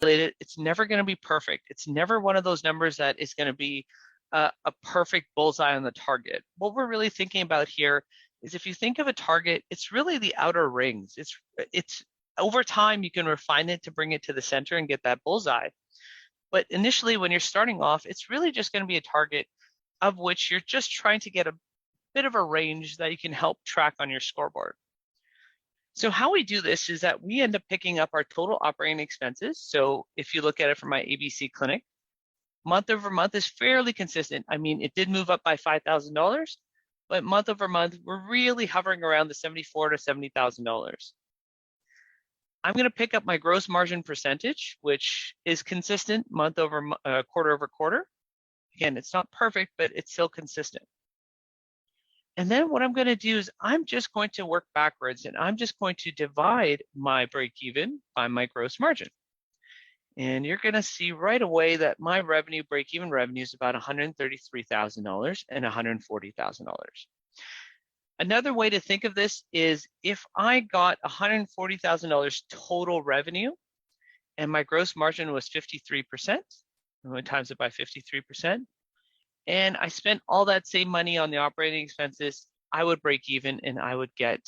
It's never going to be perfect. It's never one of those numbers that is going to be a perfect bullseye on the target. What we're really thinking about here is if you think of a target, it's really the outer rings. It's over time you can refine it to bring it to the center and get that bullseye. But initially, when you're starting off, it's really just going to be a target of which you're just trying to get a bit of a range that you can help track on your scoreboard. So how we do this is that we end up picking up our total operating expenses. So if you look at it from my ABC clinic, month over month is fairly consistent. I mean, it did move up by $5,000, but month over month, we're really hovering around the $74,000 to $70,000. I'm going to pick up my gross margin percentage, which is consistent month over quarter over quarter. Again, it's not perfect, but it's still consistent. And then what I'm going to do is I'm just going to work backwards and I'm just going to divide my break even by my gross margin. And you're going to see right away that my revenue, break even revenue, is about $133,000 and $140,000. Another way to think of this is if I got $140,000 total revenue and my gross margin was 53%, I'm going to times it by 53%, and I spent all that same money on the operating expenses, I would break even and I would get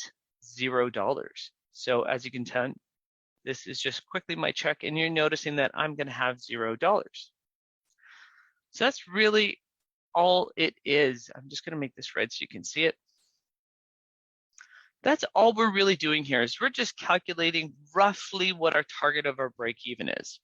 $0. So as you can tell, this is just quickly my check, and you're noticing that I'm going to have $0. So that's really all it is. I'm just going to make this red so you can see it. That's all we're really doing here is we're just calculating roughly what our target of our break even is.